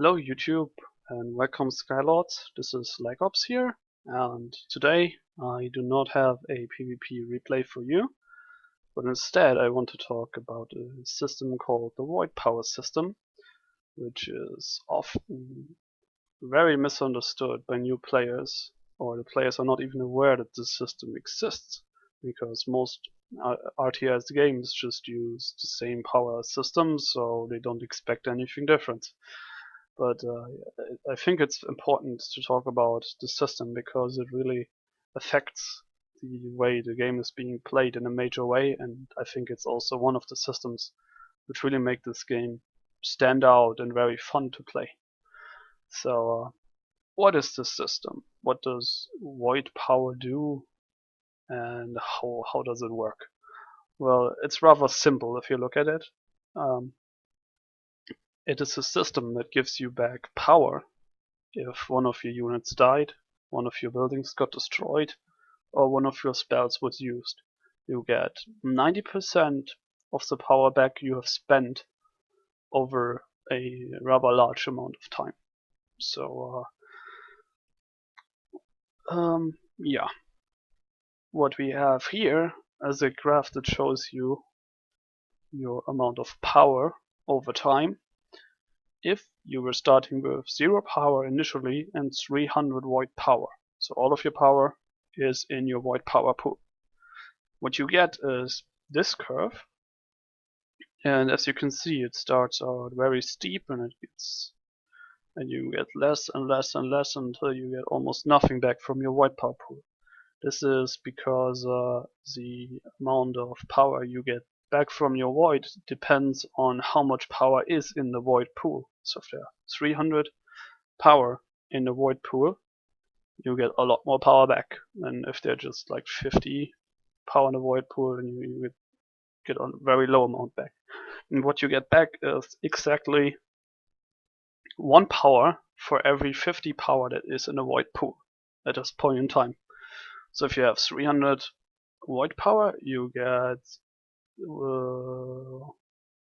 Hello YouTube and welcome Skylords. This is LagOps here, and today I do not have a PvP replay for you, but instead I want to talk about a system called the void power system, which is often very misunderstood by new players, or the players are not even aware that this system exists, because most RTS games just use the same power system, so they don't expect anything different. But I think it's important to talk about the system because it really affects the way the game is being played in a major way, and I think it's also one of the systems which really make this game stand out and very fun to play. So, what is this system? What does void power do, and how does it work? Well, it's rather simple if you look at it. It is a system that gives you back power if one of your units died, one of your buildings got destroyed, or one of your spells was used. You get 90% of the power back you have spent over a rather large amount of time. So, yeah. What we have here is a graph that shows you your amount of power over time. If you were starting with 0 power initially and 300 void power. So all of your power is in your void power pool. What you get is this curve, and as you can see it starts out very steep and you get less and less and less until you get almost nothing back from your void power pool. This is because the amount of power you get back from your void depends on how much power is in the void pool. So if there are 300 power in the void pool, you get a lot more power back than if they're just like 50 power in the void pool, and you get a very low amount back. And what you get back is exactly 1 power for every 50 power that is in the void pool at this point in time. So if you have 300 void power, you get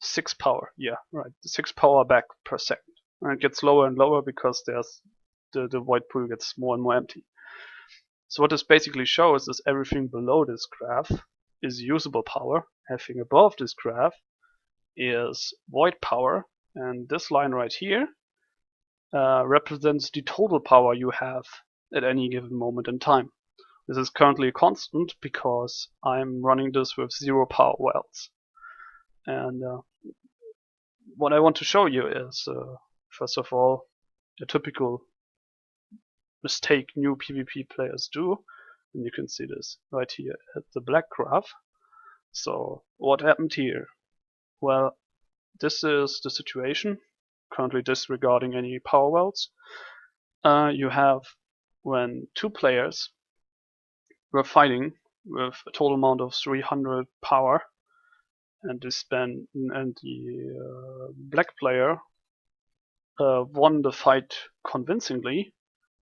6 power. Yeah, right, 6 power back per second. And it gets lower and lower because there's the void pool gets more and more empty. So what this basically shows is everything below this graph is usable power. Everything above this graph is void power, and this line right here represents the total power you have at any given moment in time. This is currently a constant because I'm running this with 0 power wells. And what I want to show you is, first of all, a typical mistake new PvP players do. And you can see this right here at the black graph. So what happened here? Well, this is the situation, currently disregarding any power wells. You have when 2 players were fighting with a total amount of 300 power, and the black player won the fight convincingly.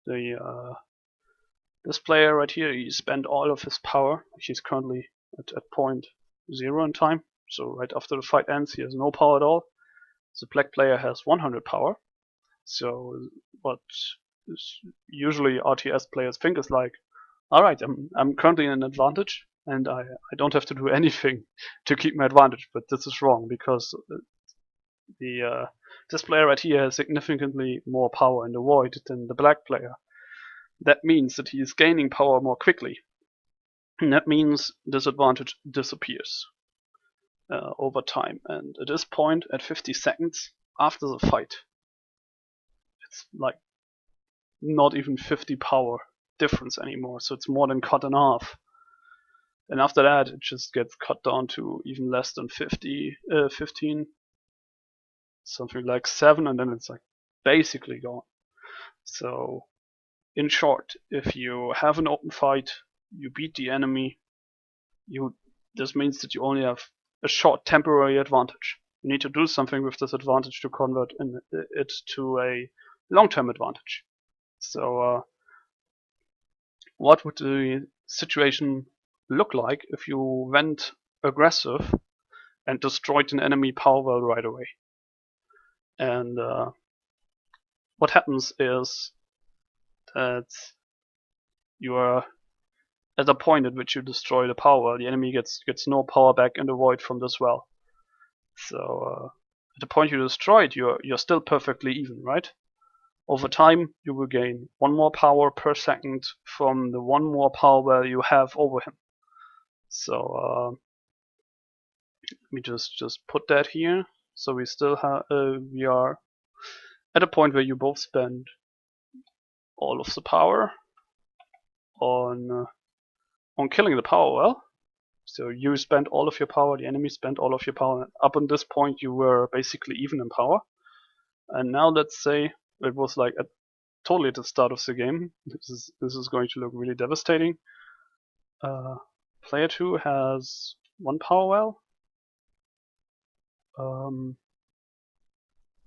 This player right here, he spent all of his power. He's currently at point 0 in time, so right after the fight ends he has no power at all. The black player has 100 power. So what usually RTS players think is like, alright, I'm currently in an advantage and I don't have to do anything to keep my advantage, but this is wrong because this player right here has significantly more power in the void than the black player. That means that he is gaining power more quickly, and that means this advantage disappears over time. And at this point, at 50 seconds after the fight, it's like not even 50 power difference anymore, so it's more than cut in half. And after that it just gets cut down to even less than 15, something like 7, and then it's like basically gone. So in short, if you have an open fight, you beat the enemy, this means that you only have a short temporary advantage. You need to do something with this advantage to convert it to a long-term advantage. So what would the situation look like if you went aggressive and destroyed an enemy power well right away? And what happens is that you are at a point at which you destroy the power well, the enemy gets no power back in the void from this well. So at the point you destroy it, you're still perfectly even, right? Over time, you will gain 1 more power per second from the 1 more power well you have over him. So let me just put that here. So we still have we are at a point where you both spend all of the power on killing the power well. So you spent all of your power, the enemy spent all of your power. Up on this point, you were basically even in power. And now let's say it was like totally at the start of the game. This is going to look really devastating. Player 2 has 1 power well.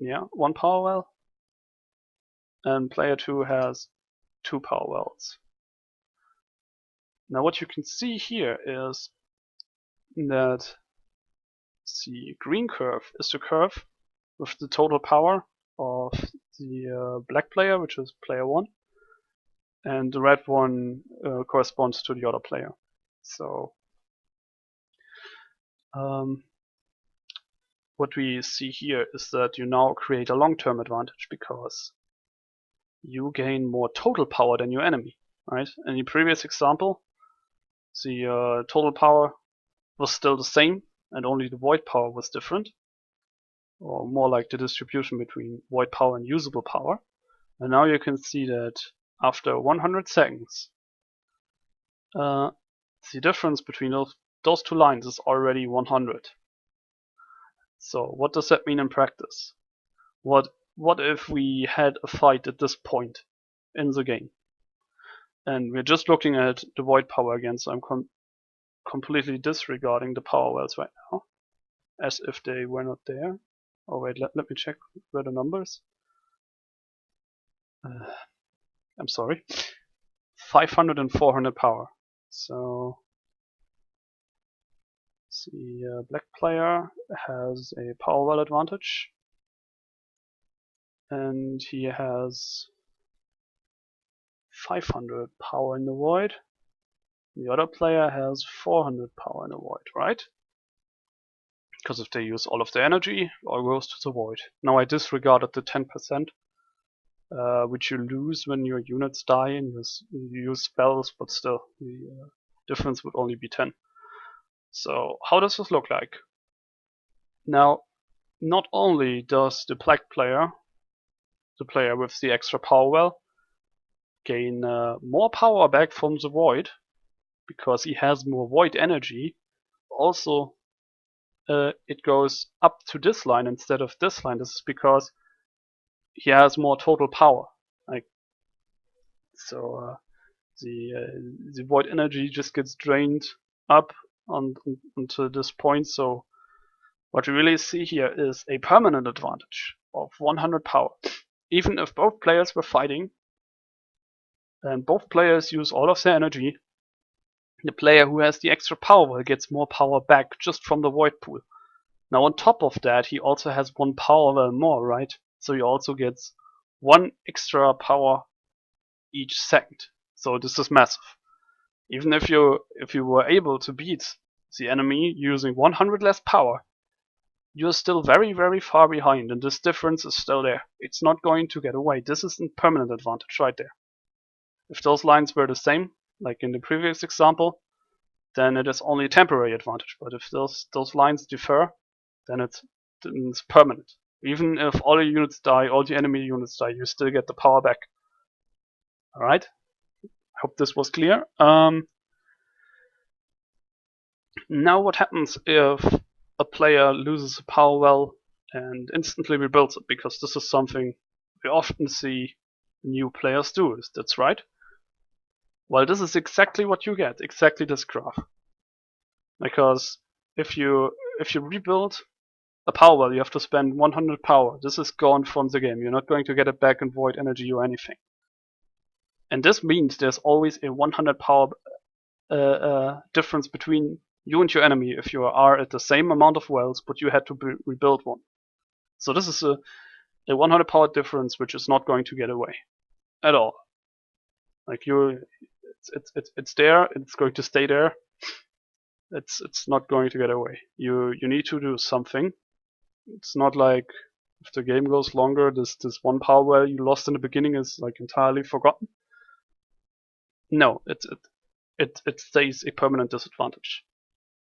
Yeah, 1 power well. And player 2 has 2 power wells. Now what you can see here is that the green curve is the curve with the total power of the black player, which is player 1, and the red one corresponds to the other player. So what we see here is that you now create a long-term advantage because you gain more total power than your enemy, right? In the previous example, the total power was still the same and only the void power was different, or more like the distribution between void power and usable power. And now you can see that after 100 seconds, the difference between those 2 lines is already 100. So what does that mean in practice? What if we had a fight at this point in the game? And we're just looking at the void power again, so I'm completely disregarding the power wells right now, as if they were not there. Oh wait, let me check where the numbers. I'm sorry. 500 and 400 power. So the black player has a power well advantage, and he has 500 power in the void. The other player has 400 power in the void, right? Because if they use all of their energy, it all goes to the void. Now I disregarded the 10%, which you lose when your units die and you use spells, but still, the difference would only be 10. So how does this look like? Now, not only does the black player, the player with the extra power well, gain more power back from the void, because he has more void energy, also it goes up to this line instead of this line. This is because he has more total power. So the void energy just gets drained up onto this point. So what we really see here is a permanent advantage of 100 power. Even if both players were fighting and both players use all of their energy, the player who has the extra power gets more power back just from the void pool. Now on top of that, he also has 1 power well more, right? So he also gets 1 extra power each second. So this is massive. Even if you were able to beat the enemy using 100 less power, you're still very, very far behind, and this difference is still there. It's not going to get away. This is a permanent advantage right there. If those lines were the same, like in the previous example, then it is only a temporary advantage. But if those lines differ, then it's permanent. Even if all your units die, all the enemy units die, you still get the power back. Alright? I hope this was clear. Now what happens if a player loses a power well and instantly rebuilds it? Because this is something we often see new players do. That's right. Well, this is exactly what you get, exactly this graph. Because if you rebuild a power well, you have to spend 100 power. This is gone from the game. You're not going to get it back in void energy or anything. And this means there's always a 100 power difference between you and your enemy if you are at the same amount of wells, but you had to rebuild one. So this is a 100 power difference which is not going to get away at all. Like it's there, it's going to stay there. It's not going to get away. You need to do something. It's not like if the game goes longer, this one power well you lost in the beginning is like entirely forgotten. No, it stays a permanent disadvantage.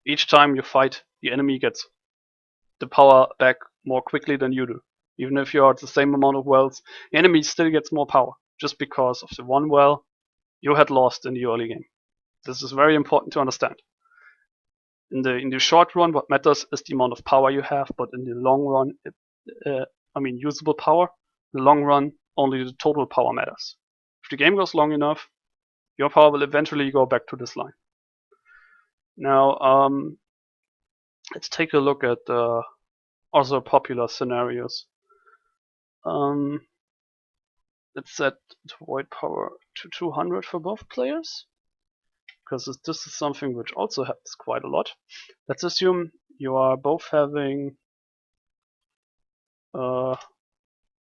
Each time you fight, the enemy gets the power back more quickly than you do. Even if you are at the same amount of wells, the enemy still gets more power just because of the one well you had lost in the early game. This is very important to understand. In the short run, what matters is the amount of power you have, but in the long run, usable power. In the long run, only the total power matters. If the game goes long enough, your power will eventually go back to this line. Now, let's take a look at other popular scenarios. Let's set the void power to 200 for both players, because this is something which also happens quite a lot. Let's assume you are both having a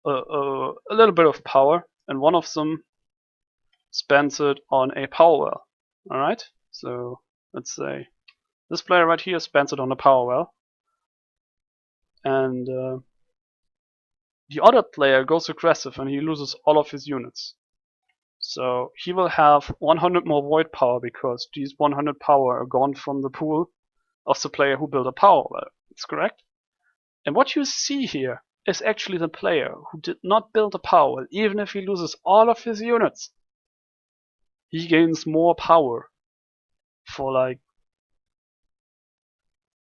little bit of power, and one of them spends it on a power well. Alright, so let's say this player right here spends it on a power well, and the other player goes aggressive and he loses all of his units. So he will have 100 more void power because these 100 power are gone from the pool of the player who built a power well. That's correct. And what you see here is actually the player who did not build a power well. Even if he loses all of his units, he gains more power for like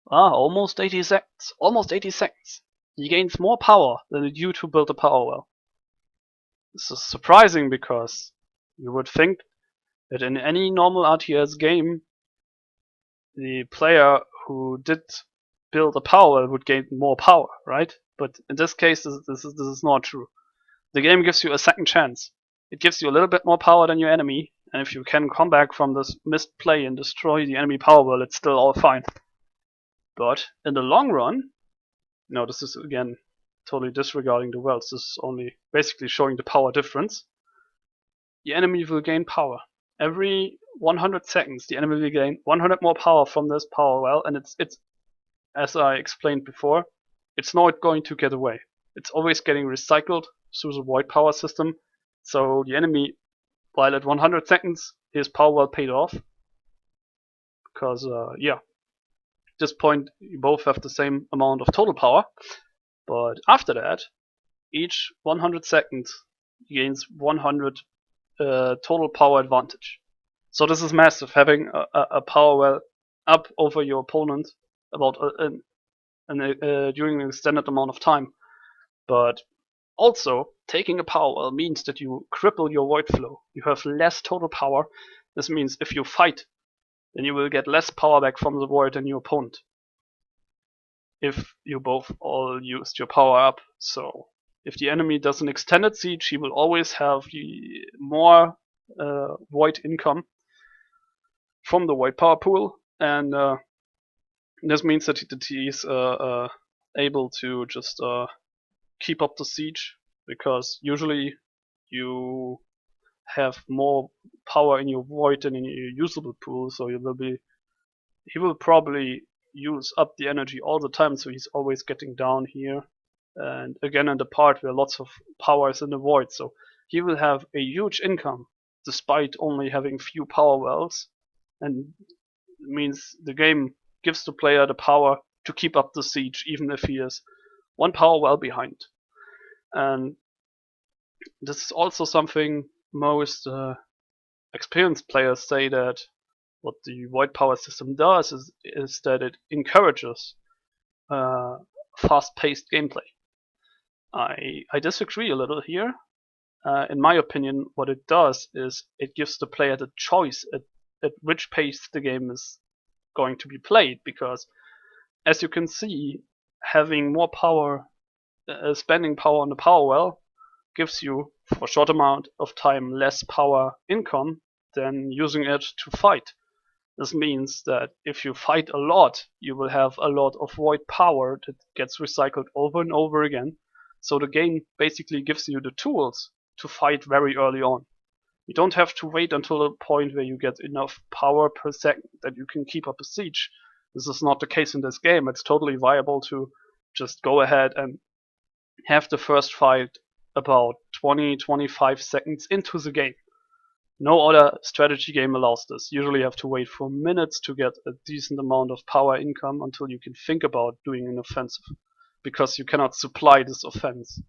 almost 80 seconds. Almost 80 seconds. He gains more power than the dude who built a power well. This is surprising because you would think that in any normal RTS game, the player who did build a power well would gain more power, right? But in this case, this is not true. The game gives you a second chance. It gives you a little bit more power than your enemy, and if you can come back from this missed play and destroy the enemy power well, it's still all fine. But in the long run, now this is again totally disregarding the wells, this is only basically showing the power difference. The enemy will gain power. Every 100 seconds, the enemy will gain 100 more power from this power well, and it's as I explained before, it's not going to get away. It's always getting recycled through the void power system. So the enemy, while at 100 seconds, his power well paid off. Because, at this point, you both have the same amount of total power. But after that, each 100 seconds gains 100 total power advantage. So this is massive, having a power well up over your opponent about during an extended amount of time. But also, taking a power well means that you cripple your void flow. You have less total power. This means if you fight, then you will get less power back from the void than your opponent. If you both all used your power up. So if the enemy does an extended siege, he will always have more void income from the void power pool, and this means that he is able to just keep up the siege, because usually you have more power in your void than in your usable pool, so he will probably use up the energy all the time, so he's always getting down here, and again in the part where lots of power is in the void, so he will have a huge income despite only having few power wells, and it means the game gives the player the power to keep up the siege even if he is one power well behind. And this is also something most experienced players say, that what the void power system does is that it encourages fast-paced gameplay. I disagree a little here. In my opinion, what it does is it gives the player the choice at which pace the game is going to be played, because as you can see, having more power, spending power on the power well, gives you for a short amount of time less power income than using it to fight. This means that if you fight a lot, you will have a lot of void power that gets recycled over and over again. So the game basically gives you the tools to fight very early on. You don't have to wait until a point where you get enough power per second that you can keep up a siege. This is not the case in this game. It's totally viable to just go ahead and have the first fight about 20-25 seconds into the game. No other strategy game allows this. Usually you have to wait for minutes to get a decent amount of power income until you can think about doing an offensive, because you cannot supply this offense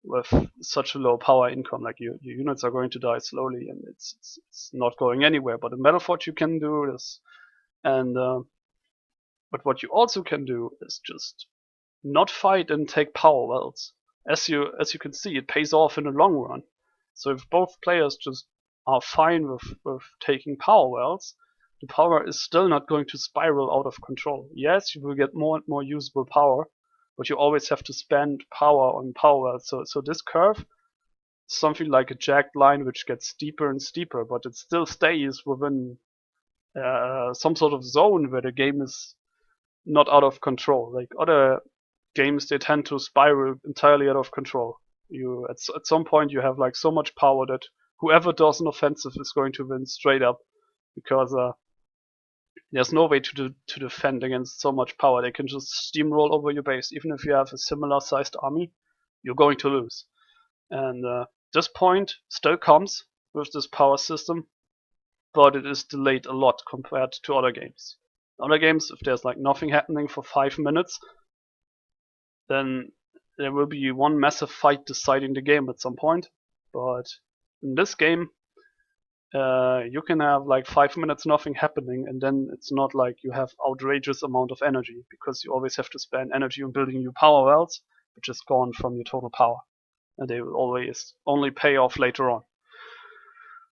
with such a low power income. Like your units are going to die slowly and it's not going anywhere. But in Battleforge you can do this. And but what you also can do is just not fight and take power wells. As you can see, it pays off in the long run. So if both players just are fine with taking power wells, the power is still not going to spiral out of control. Yes, you will get more and more usable power, but you always have to spend power on power wells. So this curve is something like a jagged line which gets steeper and steeper, but it still stays within some sort of zone where the game is not out of control. Like other games, they tend to spiral entirely out of control. You at some point you have like so much power that whoever does an offensive is going to win straight up, because there's no way to defend against so much power. They can just steamroll over your base. Even if you have a similar sized army, you're going to lose. And this point still comes with this power system, but it is delayed a lot compared to other games. Other games, if there's like nothing happening for 5 minutes, then there will be one massive fight deciding the game at some point. But in this game, you can have like 5 minutes nothing happening, and then it's not like you have outrageous amount of energy, because you always have to spend energy on building new power wells, which is gone from your total power, and they will always only pay off later on.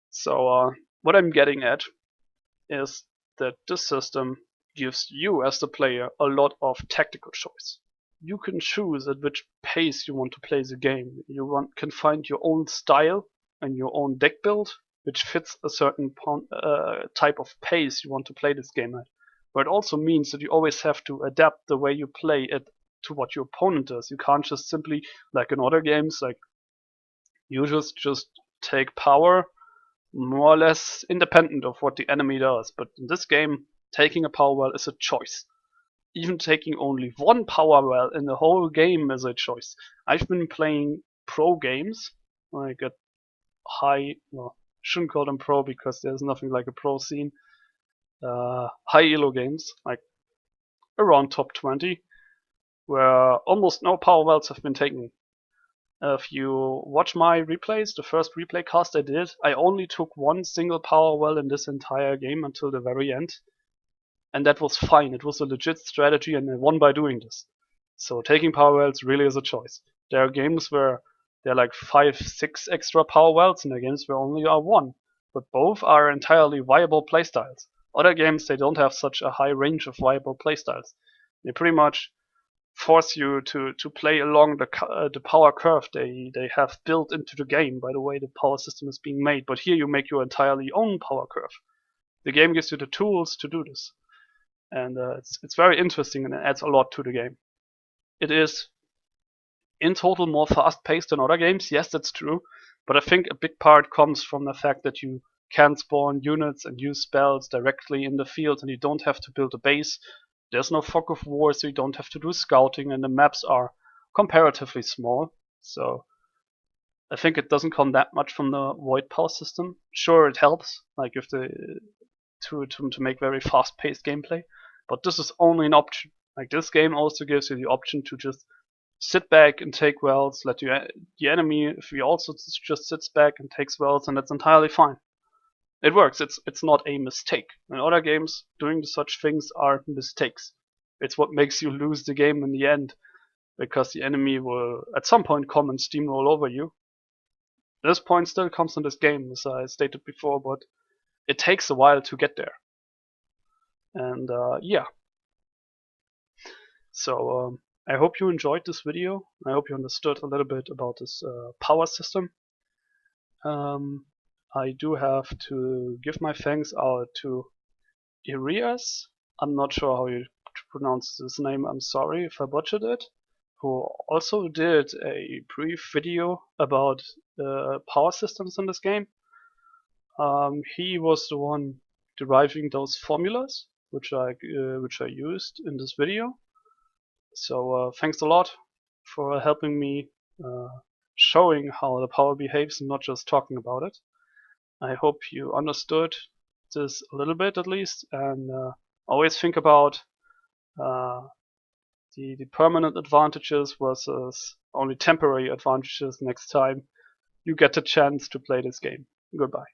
So what I'm getting at is that this system gives you as the player a lot of tactical choice. You can choose at which pace you want to play the game. You can find your own style and your own deck build, which fits a certain type of pace you want to play this game at. But it also means that you always have to adapt the way you play it to what your opponent does. You can't just simply, like in other games, like you just take power more or less independent of what the enemy does. But in this game, taking a power well is a choice. Even taking only one power well in the whole game is a choice. I've been playing pro games, like at high, well, shouldn't call them pro because there's nothing like a pro scene. High elo games, like around top 20, where almost no power wells have been taken. If you watch my replays, the first replay cast I did, I only took one single power well in this entire game until the very end. And that was fine. It was a legit strategy, and I won by doing this. So taking power wells really is a choice. There are games where there are like 5-6 extra power wells, and there are games where only are 1. But both are entirely viable playstyles. Other games, they don't have such a high range of viable playstyles. They pretty much force you to play along the power curve they have built into the game by the way the power system is being made. But here you make your entirely own power curve. The game gives you the tools to do this. And it's very interesting, and it adds a lot to the game. It is in total more fast-paced than other games, yes, that's true, but I think a big part comes from the fact that you can spawn units and use spells directly in the field, and you don't have to build a base. There's no fog of war, so you don't have to do scouting, and the maps are comparatively small. So I think it doesn't come that much from the void power system. Sure, it helps, like if to make very fast-paced gameplay. But this is only an option. Like this game also gives you the option to just sit back and take wells, let the enemy, if he also just sits back and takes wells, and that's entirely fine. It works. It's not a mistake. In other games, doing such things are mistakes. It's what makes you lose the game in the end, because the enemy will at some point come and steamroll over you. This point still comes in this game, as I stated before, but it takes a while to get there. And yeah. So I hope you enjoyed this video. I hope you understood a little bit about this power system. I do have to give my thanks out to Eirias. I'm not sure how you pronounce this name. I'm sorry if I butchered it. who also did a brief video about power systems in this game. He was the one deriving those formulas, which I used in this video. So thanks a lot for helping me showing how the power behaves and not just talking about it. I hope you understood this a little bit at least, and always think about the permanent advantages versus only temporary advantages next time you get the chance to play this game. Goodbye.